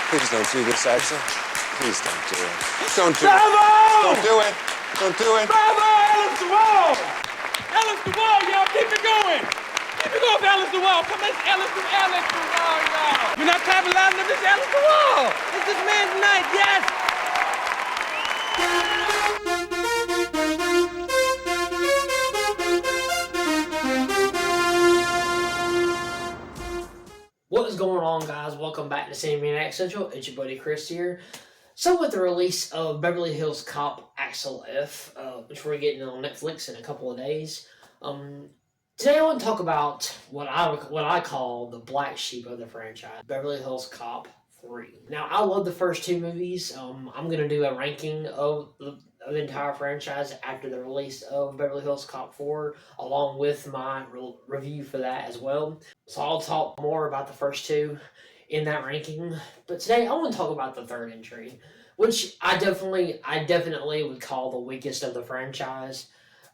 Please don't do this, Axel. Please don't do it. Don't do Bravo! it. Don't do it. Don't do it. Bravo, Alice the Wall! Alice the Wall, y'all, keep it going. Keep it going, Alice the Wall. Come on, Alice the Wall, y'all. You're not clapping loud enough, it's Alice the Wall. It's this man's night, yes. What is going on, guys? Welcome back to Cinematic Central. It's your buddy Chris here. So with the release of Beverly Hills Cop Axel F, which we're getting on Netflix in a couple of days, today I want to talk about what I call the black sheep of the franchise, Beverly Hills Cop 3. Now, I love the first two movies. I'm going to do a ranking of the entire franchise after the release of Beverly Hills Cop 4, along with my review for that as well. So I'll talk more about the first two in that ranking. But today I want to talk about the third entry, which I definitely would call the weakest of the franchise.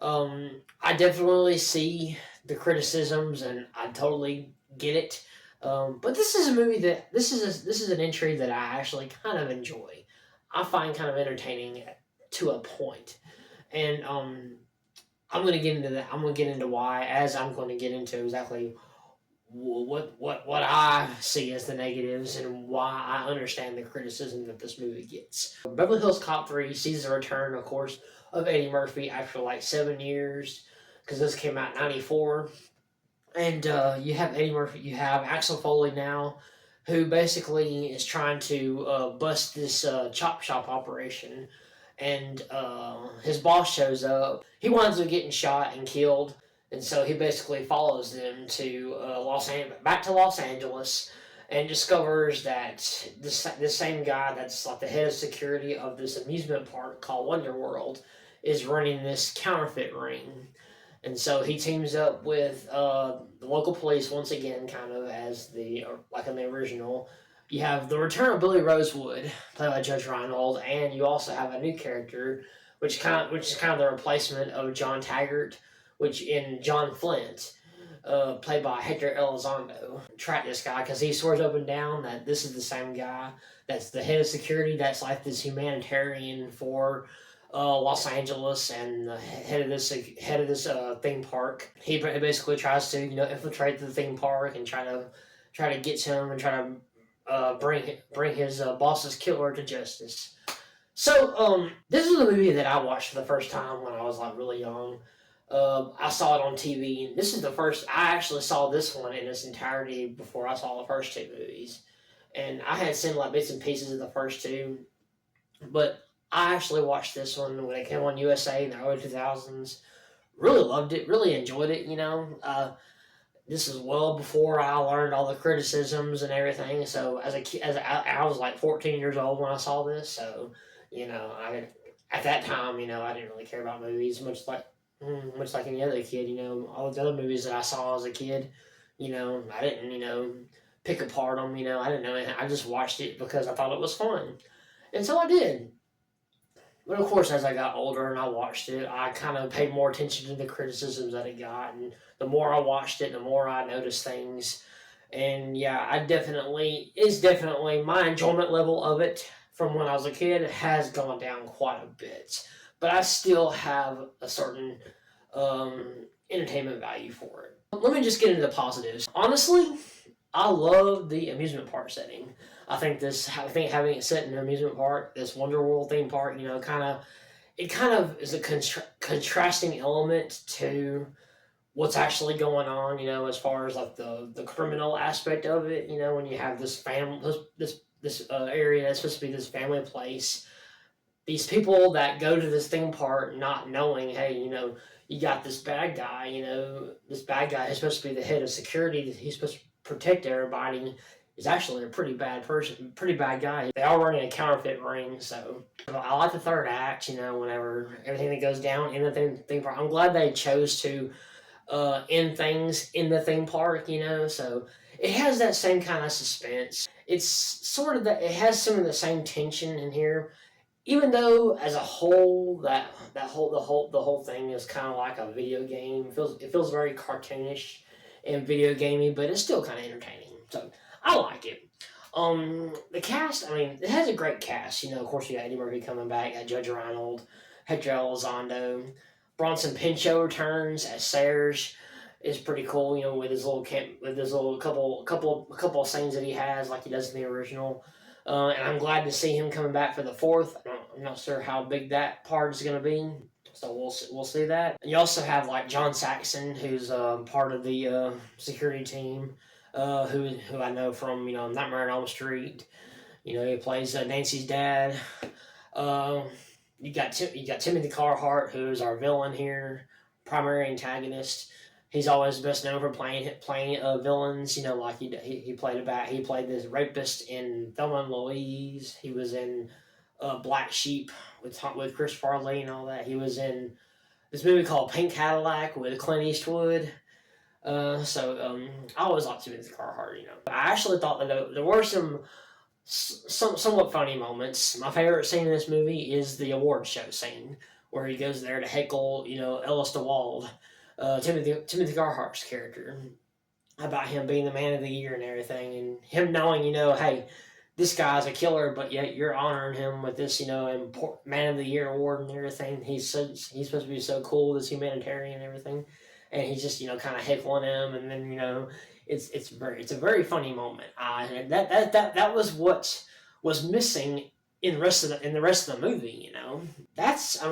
I definitely see the criticisms, and I totally get it. But this is a movie that this is an entry that I actually kind of enjoy. I find kind of entertaining to a point, and I'm going to get into that. I'm going to get into why, as I'm going to get into exactly what I see as the negatives and why I understand the criticism that this movie gets. Beverly Hills Cop 3 sees the return, of course, of Eddie Murphy after like 7 years, because this came out in '94. And you have Eddie Murphy, you have Axel Foley now, who basically is trying to bust this chop shop operation. And his boss shows up. He winds up getting shot and killed. And so he basically follows them to back to Los Angeles, and discovers that this same guy that's like the head of security of this amusement park called Wonderworld is running this counterfeit ring. And so he teams up with the local police once again, kind of as like in the original. You have the return of Billy Rosewood, played by Judge Reinhold, and you also have a new character, which is kind of the replacement of John Taggart, which in John Flint, played by Hector Elizondo. Track this guy because he swears up and down that this is the same guy that's the head of security, that's like this humanitarian for Los Angeles, and the head of this theme park. He basically tries to infiltrate the theme park and try to get to him and try to bring his boss's killer to justice. So this is a movie that I watched for the first time when I was like really young. I saw it on TV, and this is the first I actually saw this one in its entirety before I saw the first two movies. And I had seen like bits and pieces of the first two, but I actually watched this one when it came on USA in the early 2000s. Really loved it, really enjoyed it, This is well before I learned all the criticisms and everything. So as a kid, I was like 14 years old when I saw this. So, at that time, I didn't really care about movies much like any other kid. All the other movies that I saw as a kid, I didn't, pick apart them. I didn't know anything. I just watched it because I thought it was fun, and so I did. But of course, as I got older and I watched it, I kind of paid more attention to the criticisms that it got, and the more I watched it, the more I noticed things. And yeah, it's definitely my enjoyment level of it from when I was a kid has gone down quite a bit. But I still have a certain entertainment value for it. Let me just get into the positives. Honestly, I love the amusement park setting. I think having it set in an amusement park, this Wonderworld theme park, it kind of is a contrasting element to what's actually going on, as far as like the criminal aspect of it, when you have this area that's supposed to be this family place, these people that go to this theme park not knowing, hey, you got this bad guy, this bad guy is supposed to be the head of security, he's supposed to protect everybody, is actually a pretty bad person, pretty bad guy. They are running a counterfeit ring, so I like the third act, whenever everything that goes down in the theme park. I'm glad they chose to end things in the theme park, so it has that same kind of suspense. It's sort of it has some of the same tension in here, even though as a whole the whole thing is kind of like a video game. It feels very cartoonish and video gamey, but it's still kind of entertaining. So I like it. The cast, I mean, it has a great cast. Of course, you got Eddie Murphy coming back, got Judge Reinhold, Hector Elizondo, Bronson Pinchot returns as Serge. Is pretty cool, with his little couple of scenes that he has, like he does in the original. And I'm glad to see him coming back for the fourth. I'm not sure how big that part is going to be, so we'll see that. And you also have like John Saxon, who's part of the security team, who I know from Nightmare on Elm Street. He plays Nancy's dad. You got Timothy Carhart, who's our villain here, primary antagonist. He's always best known for playing villains. Like he played this rapist in Thelma and Louise. He was in Black Sheep with Chris Farley and all that. He was in this movie called Pink Cadillac with Clint Eastwood. I always liked Timothy Carhart. I actually thought that there were some somewhat funny moments. My favorite scene in this movie is the award show scene where he goes there to heckle, Ellis DeWald, Timothy Carhart's character, about him being the man of the year and everything, and him knowing, hey, this guy's a killer, but yet you're honoring him with this, man of the year award and everything. He's supposed to be so cool, this humanitarian and everything, and he's just, kind of heckling him, and then, it's a very funny moment. And that was what was missing in the rest of the movie. That's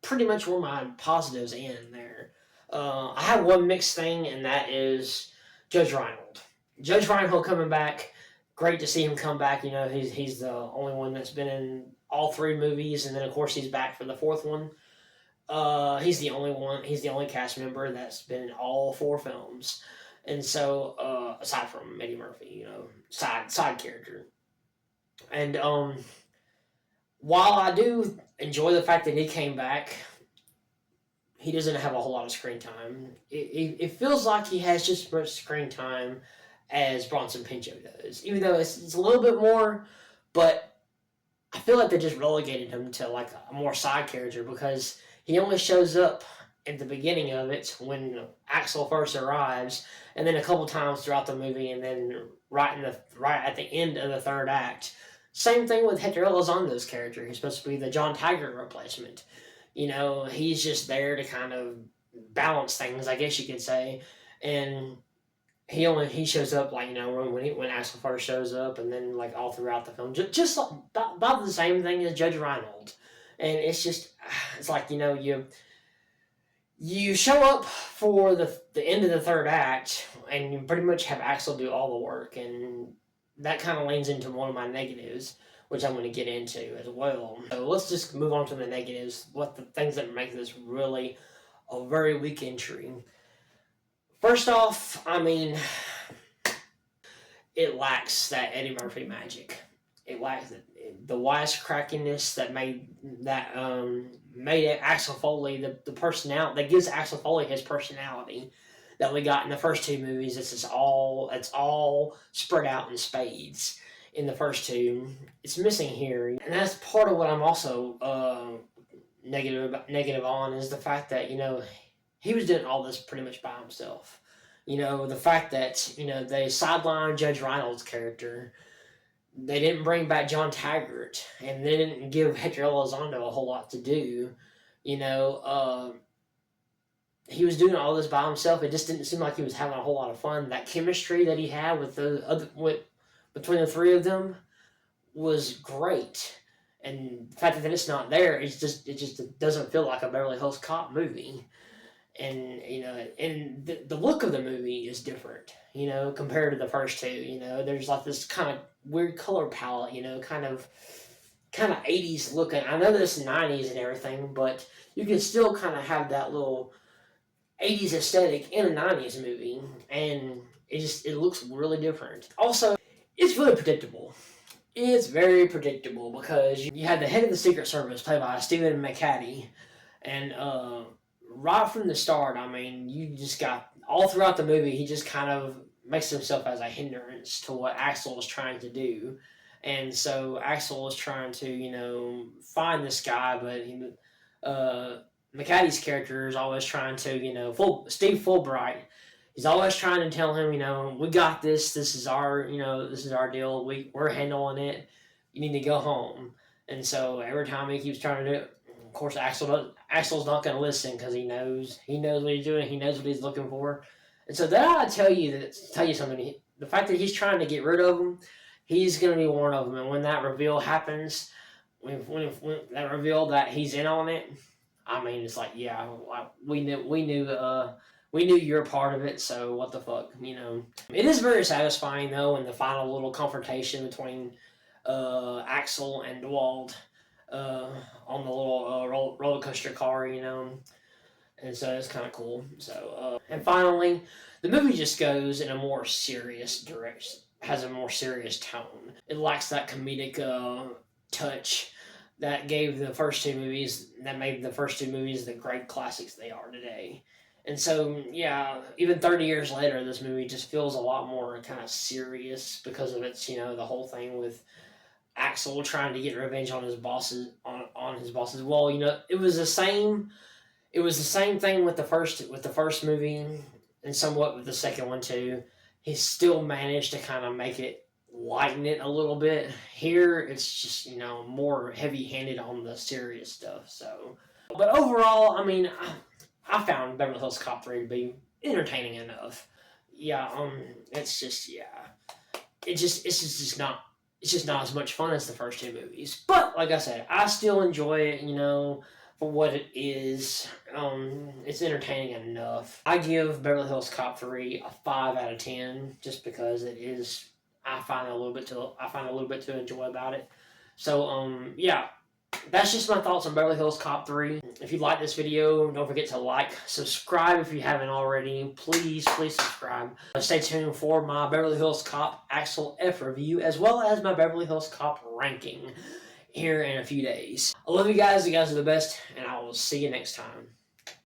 pretty much where my positives end there. I have one mixed thing, and that is Judge Reinhold. Judge Reinhold coming back. Great to see him come back. He's the only one that's been in all three movies, and then of course he's back for the fourth one. He's the only one. He's the only cast member that's been in all four films, and so aside from Eddie Murphy, side character. And while I do enjoy the fact that he came back, he doesn't have a whole lot of screen time. It feels like he has just as much screen time as Bronson Pinchot does, even though it's a little bit more, but I feel like they just relegated him to like a more side character because he only shows up at the beginning of it when Axel first arrives, and then a couple times throughout the movie, and then right at the end of the third act. Same thing with Hector Elizondo's character. He's supposed to be the John Tiger replacement. He's just there to kind of balance things, I guess you could say, and he shows up like when Axel first shows up, and then like all throughout the film, just like, about the same thing as Judge Reinhold. And it's like, you show up for the end of the third act, and you pretty much have Axel do all the work, and that kind of leans into one of my negatives, which I'm going to get into as well. So let's just move on to the negatives, what the things that make this really a very weak entry. First off, it lacks that Eddie Murphy magic. It lacks the wisecrackiness that made Axel Foley the personality that gives Axel Foley his personality that we got in the first two movies. It's all spread out in spades in the first two. It's missing here, and that's part of what I'm also negative on is the fact that he was doing all this pretty much by himself. The fact that they sidelined Judge Reinhold's character. They didn't bring back John Taggart, and they didn't give Hector Elizondo a whole lot to do. He was doing all this by himself. It just didn't seem like he was having a whole lot of fun. That chemistry that he had between the three of them was great. And the fact that it's not there, it just doesn't feel like a Beverly Hills Cop movie. And the look of the movie is different, compared to the first two. There's like this kind of weird color palette, kind of 80s looking. I know this is 90s and everything, but you can still kind of have that little 80s aesthetic in a 90s movie, and it looks really different. Also, it's really predictable. It's very predictable because you have the head of the Secret Service played by Stephen McHattie, and right from the start, you just got all throughout the movie, he just kind of makes himself as a hindrance to what Axel was trying to do. And so Axel was trying to, find this guy, but McHattie's character is always trying to, Steve Fulbright He's always trying to tell him, you know, we got this. This is our, you know, this is our deal. We're handling it. You need to go home. And so every time he keeps trying to do it, of course, Axel's not going to listen because he knows what he's doing. He knows what he's looking for. And so that I tell you something. The fact that he's trying to get rid of him, he's going to be one of them. And when that reveal happens, when that reveal that he's in on it, I mean, it's like, yeah, we knew you're a part of it. So what the fuck, you know? It is very satisfying though, in the final little confrontation between Axel and Dewald on the little roller coaster car, you know. And so it's kind of cool. So and finally, the movie just goes in a more serious direction, has a more serious tone. It lacks that comedic touch that gave the first two movies, that made the first two movies the great classics they are today. And so, yeah, even 30 years later, this movie just feels a lot more kind of serious because of its, you know, the whole thing with Axel trying to get revenge on his bosses, on his bosses. Well, you know, it was the same thing with the first movie, and somewhat with the second one too. He still managed to kind of make it, lighten it a little bit. Here, it's just, you know, more heavy-handed on the serious stuff. So, but overall, I mean, I found Beverly Hills Cop 3 to be entertaining enough. Yeah, it's just not as much fun as the first two movies. But like I said, I still enjoy it, you know, for what it is. It's entertaining enough. I give Beverly Hills Cop 3 a 5 out of 10 just because it is. I find a little bit to enjoy about it. So yeah, that's just my thoughts on Beverly Hills Cop 3. If you like this video, don't forget to like, subscribe if you haven't already. Please subscribe. Stay tuned for my Beverly Hills Cop Axel F review, as well as my Beverly Hills Cop ranking here in a few days. I love you guys. You guys are the best, and I will see you next time.